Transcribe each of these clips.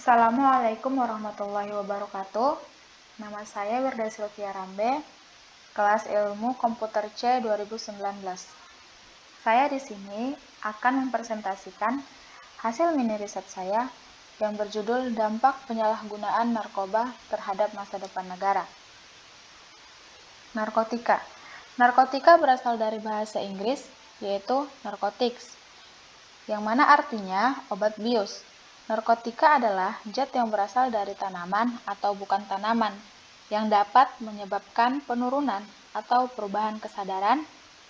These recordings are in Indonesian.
Assalamualaikum warahmatullahi wabarakatuh. Nama saya Wirda Sylvia Rambe, kelas Ilmu Komputer C 2019. Saya di sini akan mempresentasikan hasil mini riset saya yang berjudul Dampak Penyalahgunaan Narkoba Terhadap Masa Depan Negara. Narkotika. Narkotika berasal dari bahasa Inggris, yaitu narcotics, yang mana artinya obat bius. Narkotika adalah zat yang berasal dari tanaman atau bukan tanaman, yang dapat menyebabkan penurunan atau perubahan kesadaran,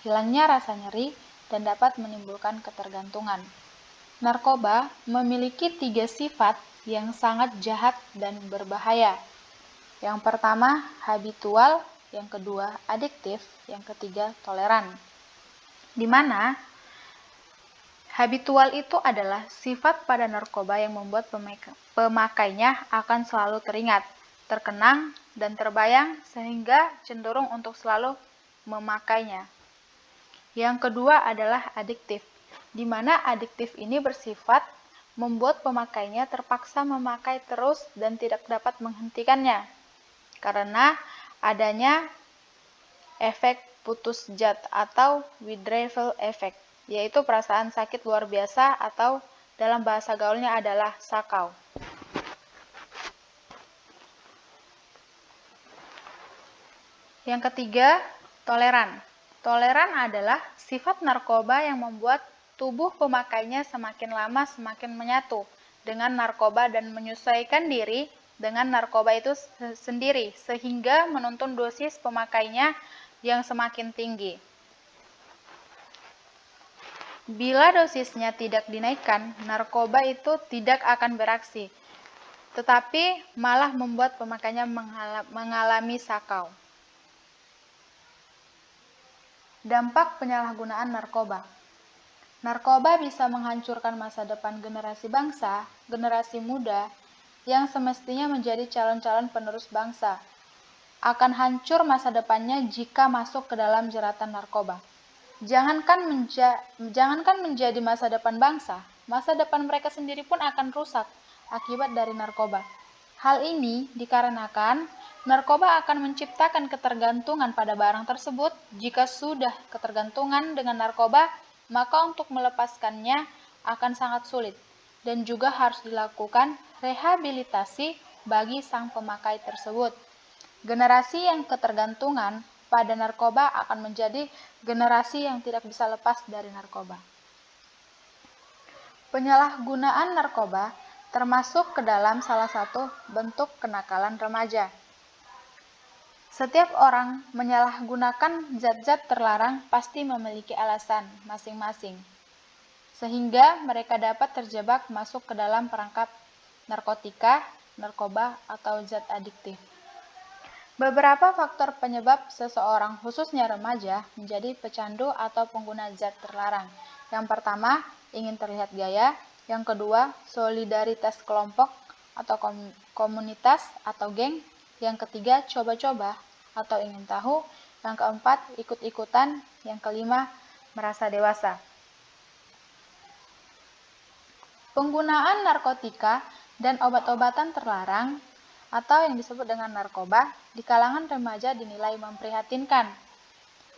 hilangnya rasa nyeri, dan dapat menimbulkan ketergantungan. Narkoba memiliki 3 sifat yang sangat jahat dan berbahaya. Yang pertama, habitual, yang kedua, adiktif, yang ketiga, toleran. Di mana habitual itu adalah sifat pada narkoba yang membuat pemakainya akan selalu teringat, terkenang, dan terbayang sehingga cenderung untuk selalu memakainya. Yang kedua adalah adiktif, di mana adiktif ini bersifat membuat pemakainya terpaksa memakai terus dan tidak dapat menghentikannya, karena adanya efek putus zat atau withdrawal effect, yaitu perasaan sakit luar biasa atau dalam bahasa gaulnya adalah sakau. Yang ketiga, toleran. Toleran adalah sifat narkoba yang membuat tubuh pemakainya semakin lama semakin menyatu dengan narkoba dan menyesuaikan diri dengan narkoba itu sendiri sehingga menuntun dosis pemakainya yang semakin tinggi. Bila dosisnya tidak dinaikkan, narkoba itu tidak akan beraksi, tetapi malah membuat pemakainya mengalami sakau. Dampak penyalahgunaan narkoba. Narkoba bisa menghancurkan masa depan generasi bangsa, generasi muda, yang semestinya menjadi calon-calon penerus bangsa. Akan hancur masa depannya jika masuk ke dalam jeratan narkoba. Jangankan menjadi masa depan bangsa, masa depan mereka sendiri pun akan rusak akibat dari narkoba. Hal ini dikarenakan narkoba akan menciptakan ketergantungan pada barang tersebut. Jika sudah ketergantungan dengan narkoba, maka untuk melepaskannya akan sangat sulit dan juga harus dilakukan rehabilitasi bagi sang pemakai tersebut. Generasi yang ketergantungan pada narkoba akan menjadi generasi yang tidak bisa lepas dari narkoba. Penyalahgunaan narkoba termasuk ke dalam salah satu bentuk kenakalan remaja. Setiap orang menyalahgunakan zat-zat terlarang pasti memiliki alasan masing-masing, sehingga mereka dapat terjebak masuk ke dalam perangkap narkotika, narkoba, atau zat adiktif. Beberapa faktor penyebab seseorang, khususnya remaja, menjadi pecandu atau pengguna zat terlarang. Yang pertama, ingin terlihat gaya. Yang kedua, solidaritas kelompok atau komunitas atau geng. Yang ketiga, coba-coba atau ingin tahu. Yang keempat, ikut-ikutan. Yang kelima, merasa dewasa. Penggunaan narkotika dan obat-obatan terlarang atau yang disebut dengan narkoba di kalangan remaja dinilai memprihatinkan.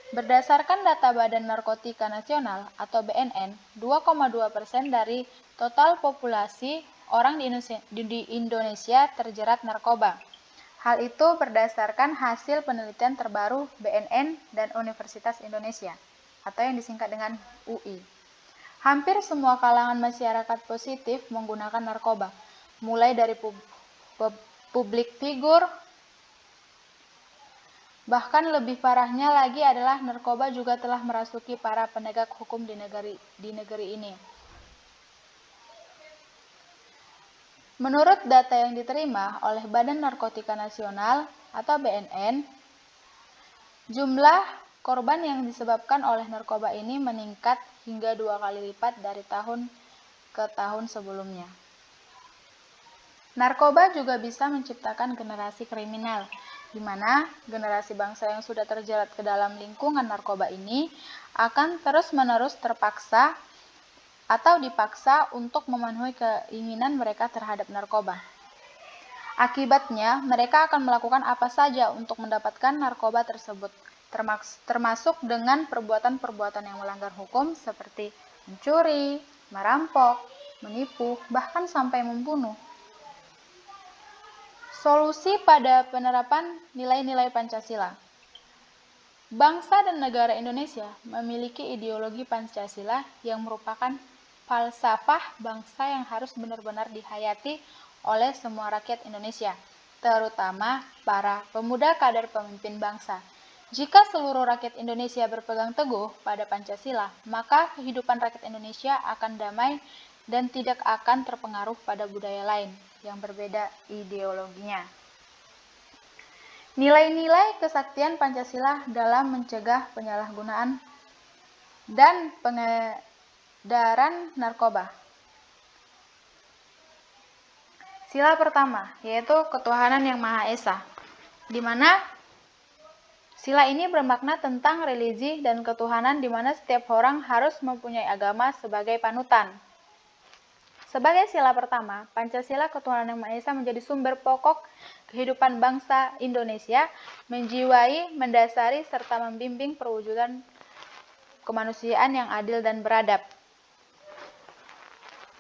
Berdasarkan data Badan Narkotika Nasional atau BNN, 2,2% dari total populasi orang di Indonesia terjerat narkoba. Hal itu berdasarkan hasil penelitian terbaru BNN dan Universitas Indonesia atau yang disingkat dengan UI. Hampir semua kalangan masyarakat positif menggunakan narkoba, mulai dari publik figur, bahkan lebih parahnya lagi adalah narkoba juga telah merasuki para penegak hukum di negeri ini. Menurut data yang diterima oleh Badan Narkotika Nasional atau BNN, jumlah korban yang disebabkan oleh narkoba ini meningkat hingga 2 kali lipat dari tahun ke tahun sebelumnya. Narkoba juga bisa menciptakan generasi kriminal, di mana generasi bangsa yang sudah terjerat ke dalam lingkungan narkoba ini akan terus-menerus terpaksa atau dipaksa untuk memenuhi keinginan mereka terhadap narkoba. Akibatnya, mereka akan melakukan apa saja untuk mendapatkan narkoba tersebut, termasuk dengan perbuatan-perbuatan yang melanggar hukum seperti mencuri, merampok, menipu, bahkan sampai membunuh. Solusi pada penerapan nilai-nilai Pancasila. Bangsa dan negara Indonesia memiliki ideologi Pancasila yang merupakan falsafah bangsa yang harus benar-benar dihayati oleh semua rakyat Indonesia, terutama para pemuda kader pemimpin bangsa. Jika seluruh rakyat Indonesia berpegang teguh pada Pancasila, maka kehidupan rakyat Indonesia akan damai dan tidak akan terpengaruh pada budaya lain yang berbeda ideologinya. Nilai-nilai kesaktian Pancasila dalam mencegah penyalahgunaan dan pengedaran narkoba. Sila pertama, yaitu ketuhanan yang Maha Esa, di mana sila ini bermakna tentang religi dan ketuhanan di mana setiap orang harus mempunyai agama sebagai panutan. Sebagai sila pertama, Pancasila ketuhanan yang Maha Esa menjadi sumber pokok kehidupan bangsa Indonesia, menjiwai, mendasari, serta membimbing perwujudan kemanusiaan yang adil dan beradab.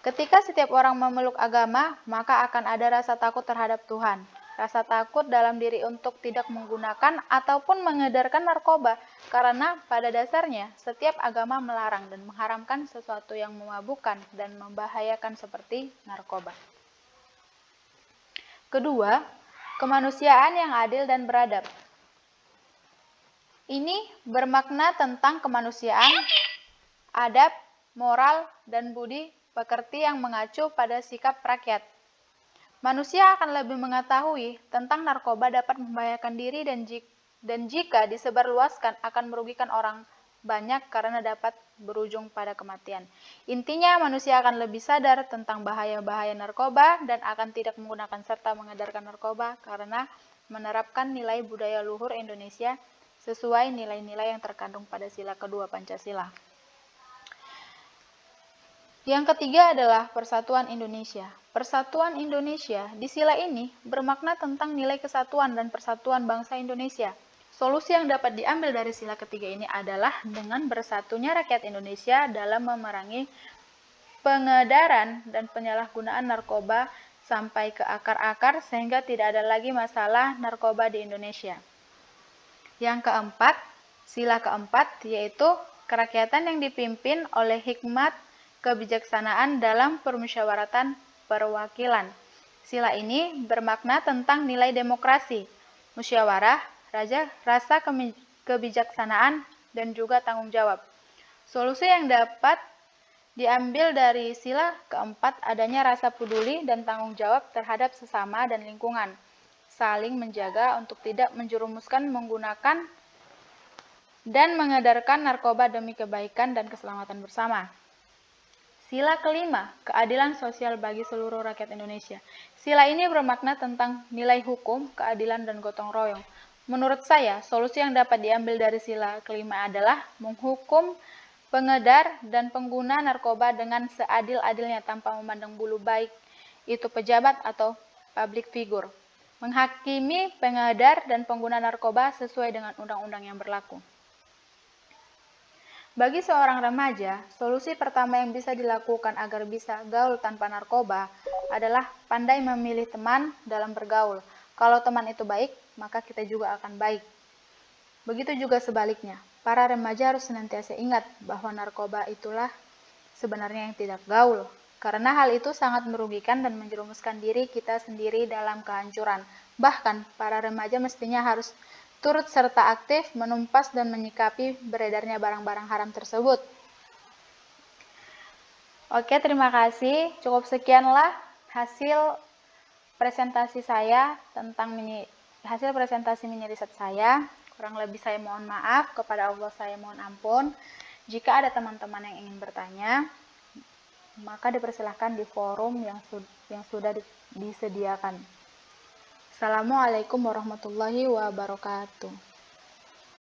Ketika setiap orang memeluk agama, maka akan ada rasa takut terhadap Tuhan. Rasa takut dalam diri untuk tidak menggunakan ataupun mengedarkan narkoba, karena pada dasarnya setiap agama melarang dan mengharamkan sesuatu yang memabukkan dan membahayakan seperti narkoba. Kedua, kemanusiaan yang adil dan beradab. Ini bermakna tentang kemanusiaan, adab, moral, dan budi pekerti yang mengacu pada sikap rakyat. Manusia akan lebih mengetahui tentang narkoba dapat membahayakan diri dan jika disebarluaskan akan merugikan orang banyak karena dapat berujung pada kematian. Intinya, manusia akan lebih sadar tentang bahaya-bahaya narkoba dan akan tidak menggunakan serta mengedarkan narkoba karena menerapkan nilai budaya luhur Indonesia sesuai nilai-nilai yang terkandung pada sila kedua Pancasila. Yang ketiga adalah Persatuan Indonesia. Persatuan Indonesia di sila ini bermakna tentang nilai kesatuan dan persatuan bangsa Indonesia. Solusi yang dapat diambil dari sila ketiga ini adalah dengan bersatunya rakyat Indonesia dalam memerangi pengedaran dan penyalahgunaan narkoba sampai ke akar-akar sehingga tidak ada lagi masalah narkoba di Indonesia. Yang keempat, sila keempat yaitu kerakyatan yang dipimpin oleh hikmat kebijaksanaan dalam permusyawaratan perwakilan. Sila ini bermakna tentang nilai demokrasi, musyawarah, rasa kebijaksanaan, dan juga tanggung jawab. Solusi yang dapat diambil dari sila keempat adanya rasa peduli dan tanggung jawab terhadap sesama dan lingkungan, saling menjaga untuk tidak menjerumuskan menggunakan dan mengedarkan narkoba demi kebaikan dan keselamatan bersama. Sila kelima, keadilan sosial bagi seluruh rakyat Indonesia. Sila ini bermakna tentang nilai hukum, keadilan, dan gotong royong. Menurut saya, solusi yang dapat diambil dari sila kelima adalah menghukum pengedar dan pengguna narkoba dengan seadil-adilnya tanpa memandang bulu baik itu pejabat atau public figure. Menghakimi pengedar dan pengguna narkoba sesuai dengan undang-undang yang berlaku. Bagi seorang remaja, solusi pertama yang bisa dilakukan agar bisa gaul tanpa narkoba adalah pandai memilih teman dalam bergaul. Kalau teman itu baik, maka kita juga akan baik. Begitu juga sebaliknya, para remaja harus senantiasa ingat bahwa narkoba itulah sebenarnya yang tidak gaul, karena hal itu sangat merugikan dan menjerumuskan diri kita sendiri dalam kehancuran. Bahkan, para remaja mestinya harus turut serta aktif menumpas dan menyikapi beredarnya barang-barang haram tersebut. Oke, terima kasih. Cukup sekianlah hasil presentasi saya tentang hasil presentasi mini riset saya. Kurang lebih saya mohon maaf, kepada Allah saya mohon ampun. Jika ada teman-teman yang ingin bertanya, maka dipersilahkan di forum yang sudah disediakan. Assalamualaikum warahmatullahi wabarakatuh.